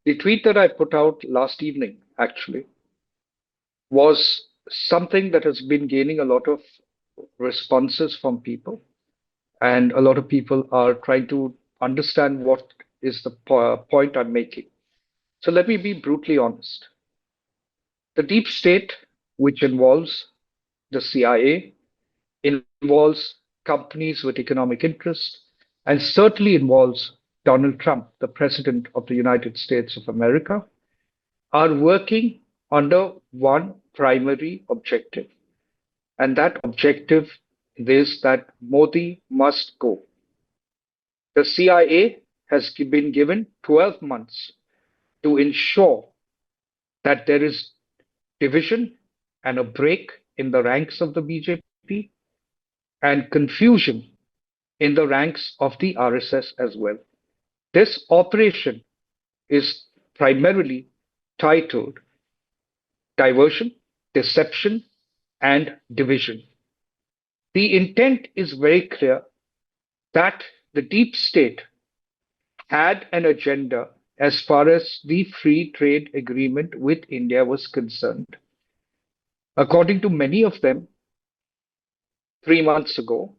The tweet that I put out last evening actually was something that has been gaining a lot of responses from people, and a lot of people are trying to understand what is the point I'm making. So let me be brutally honest. The deep state, which involves the CIA, involves companies with economic interest, and certainly involves Donald Trump, the President of the United States of America, are working under one primary objective. And that objective is that Modi must go. The CIA has been given 12 months to ensure that there is division and a break in the ranks of the BJP and confusion in the ranks of the RSS as well. This operation is primarily titled diversion, deception, and division. The intent is very clear that the deep state had an agenda as far as the free trade agreement with India was concerned. According to many of them, 3 months ago,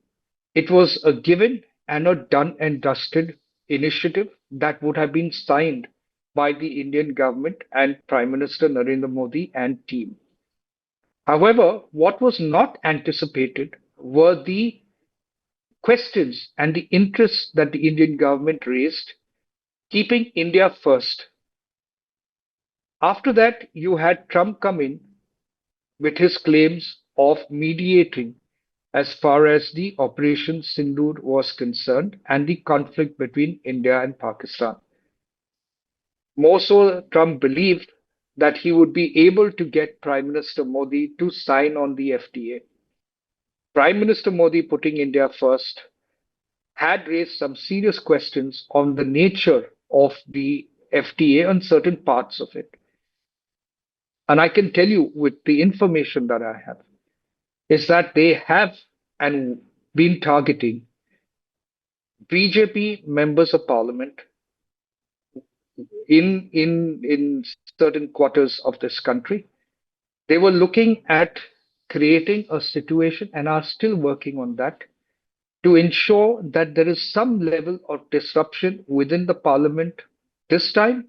it was a given and a done and dusted initiative that would have been signed by the Indian government and Prime Minister Narendra Modi and team. However, what was not anticipated were the questions and the interests that the Indian government raised, keeping India first. After that, you had Trump come in with his claims of mediating as far as the Operation Sindoor was concerned and the conflict between India and Pakistan. More so, Trump believed that he would be able to get Prime Minister Modi to sign on the FTA. Prime Minister Modi, putting India first, had raised some serious questions on the nature of the FTA and certain parts of it. And I can tell you with the information that I have is that they have and been targeting BJP members of parliament in certain quarters of this country. They were looking at creating a situation and are still working on that to ensure that there is some level of disruption within the parliament this time,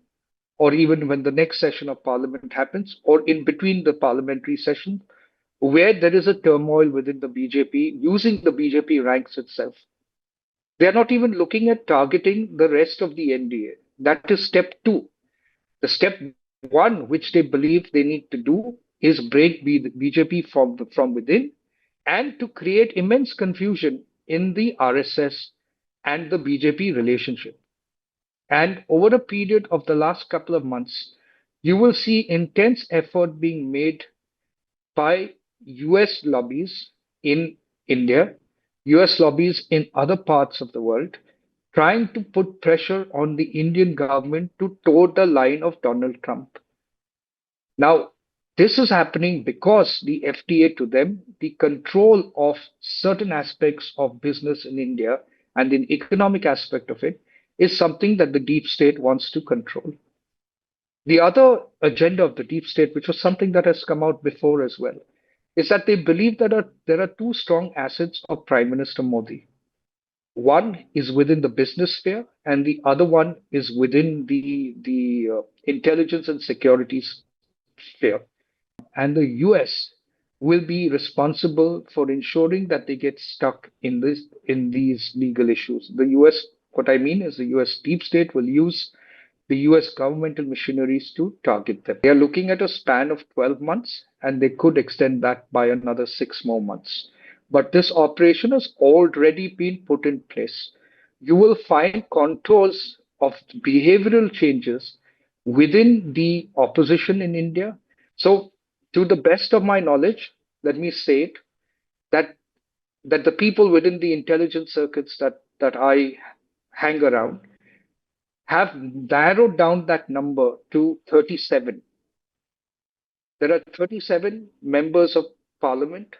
or even when the next session of parliament happens, or in between the parliamentary sessions, where there is a turmoil within the BJP, using the BJP ranks itself. They are not even looking at targeting the rest of the NDA. That is step two. The step one, which they believe they need to do, is break BJP from within and to create immense confusion in the RSS and the BJP relationship. And over a period of the last couple of months, you will see intense effort being made by US lobbies in India, US lobbies in other parts of the world, trying to put pressure on the Indian government to toe the line of Donald Trump. Now, this is happening because the FTA to them, the control of certain aspects of business in India and the economic aspect of it is something that the deep state wants to control. The other agenda of the deep state, which was something that has come out before as well, is that they believe that there are two strong assets of Prime Minister Modi. One is within the business sphere, and the other one is within the intelligence and security sphere. And the US will be responsible for ensuring that they get stuck in these legal issues. The US, what I mean is the US deep state will use the US governmental machineries to target them. They are looking at a span of 12 months and they could extend that by another 6 more months. But this operation has already been put in place. You will find contours of behavioral changes within the opposition in India. So, to the best of my knowledge, let me say it that that the people within the intelligence circuits that I hang around have narrowed down that number to 37. There are 37 members of parliament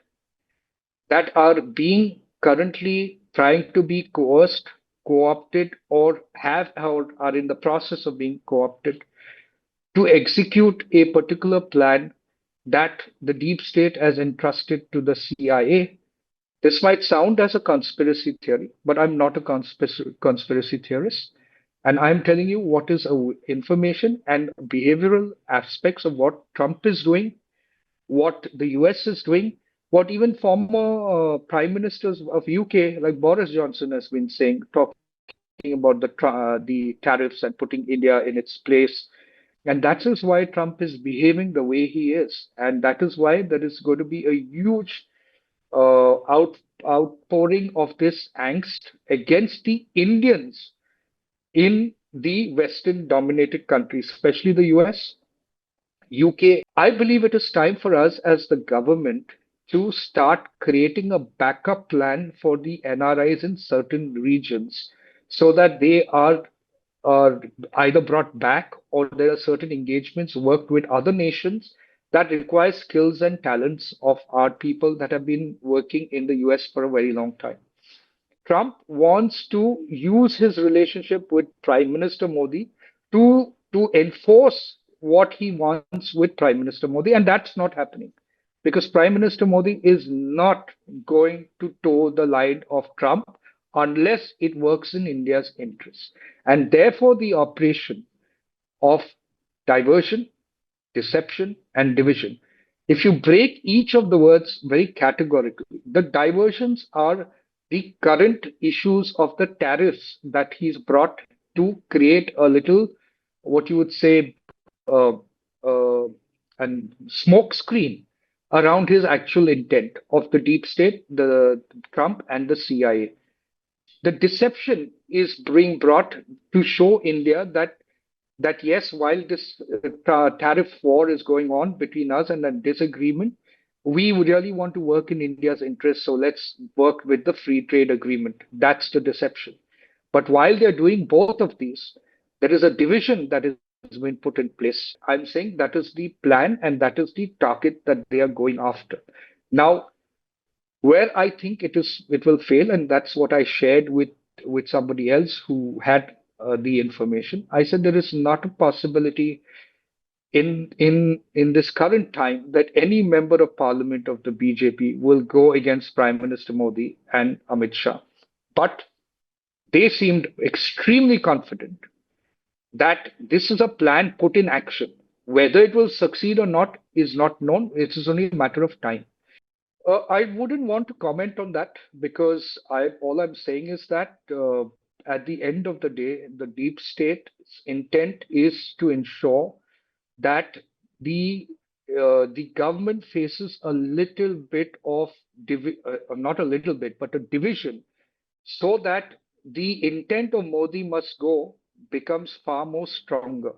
that are being currently trying to be coerced co-opted or have or are in the process of being co-opted to execute a particular plan that the deep state has entrusted to the CIA. This might sound as a conspiracy theory, but I'm not a conspiracy theorist. And I'm telling you what is information and behavioral aspects of what Trump is doing, what the US is doing, what even former prime ministers of UK like Boris Johnson has been saying, talking about the tariffs and putting India in its place. And that is why Trump is behaving the way he is. And that is why there is going to be a huge outpouring of this angst against the Indians in the Western dominated countries, especially the US, UK. I believe it is time for us as the government to start creating a backup plan for the NRIs in certain regions so that they are either brought back or there are certain engagements worked with other nations that require skills and talents of our people that have been working in the US for a very long time. Trump wants to use his relationship with Prime Minister Modi to enforce what he wants with Prime Minister Modi, and that's not happening because Prime Minister Modi is not going to toe the line of Trump unless it works in India's interest. And therefore, the operation of diversion, deception, and division. If you break each of the words very categorically, the diversions are the current issues of the tariffs that he's brought to create a little, what you would say, and smoke screen around his actual intent of the deep state, the Trump and the CIA. The deception is being brought to show India that yes, while this tariff war is going on between us and a disagreement, we would really want to work in India's interest. So let's work with the free trade agreement. That's the deception. But while they're doing both of these, there is a division that has been put in place. I'm saying that is the plan and that is the target that they are going after. Now, where I think it will fail, and that's what I shared with somebody else who had the information. I said there is not a possibility in this current time that any member of parliament of the BJP will go against Prime Minister Modi and Amit Shah. But they seemed extremely confident that this is a plan put in action. Whether it will succeed or not is not known. It is only a matter of time. I wouldn't want to comment on that because I all I'm saying is that at the end of the day, the deep state's intent is to ensure that the government faces a little bit of not a little bit, but a division, so that the intent of Modi must go becomes far more stronger.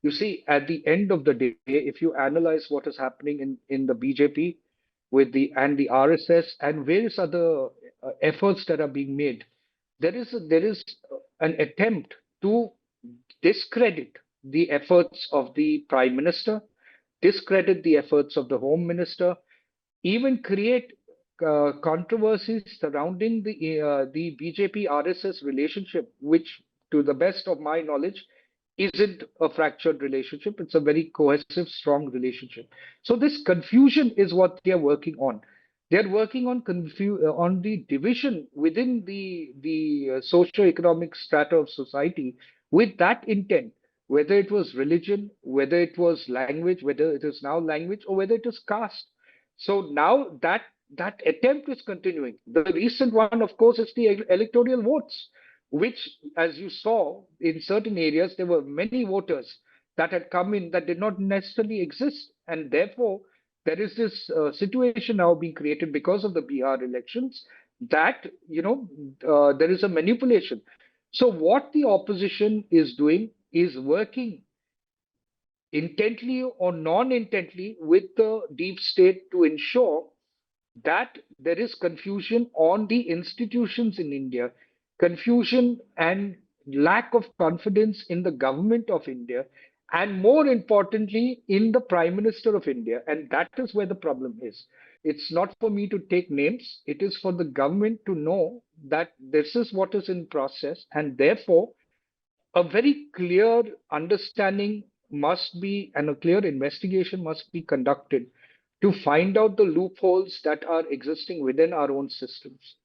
You see, at the end of the day, if you analyze what is happening in the BJP with the RSS and various other efforts that are being made, there is an attempt to discredit the efforts of the Prime Minister, discredit the efforts of the Home Minister, even create controversies surrounding the BJP RSS relationship, which, to the best of my knowledge, isn't a fractured relationship. It's a very cohesive, strong relationship. So this confusion is what they are working on. They are working on on the division within the socio-economic strata of society with that intent, whether it was religion, whether it was language, whether it is now language, or whether it is caste. So now that attempt is continuing. The recent one, of course, is the electoral votes, which, as you saw, in certain areas, there were many voters that had come in that did not necessarily exist. And therefore, there is this situation now being created because of the Bihar elections that, there is a manipulation. So, what the opposition is doing is working intently or non intently with the deep state to ensure that there is confusion on the institutions in India, confusion and lack of confidence in the government of India, and more importantly, in the Prime Minister of India. And that is where the problem is. It's not for me to take names, it is for the government to know that this is what is in process, and therefore a very clear understanding must be and a clear investigation must be conducted to find out the loopholes that are existing within our own systems.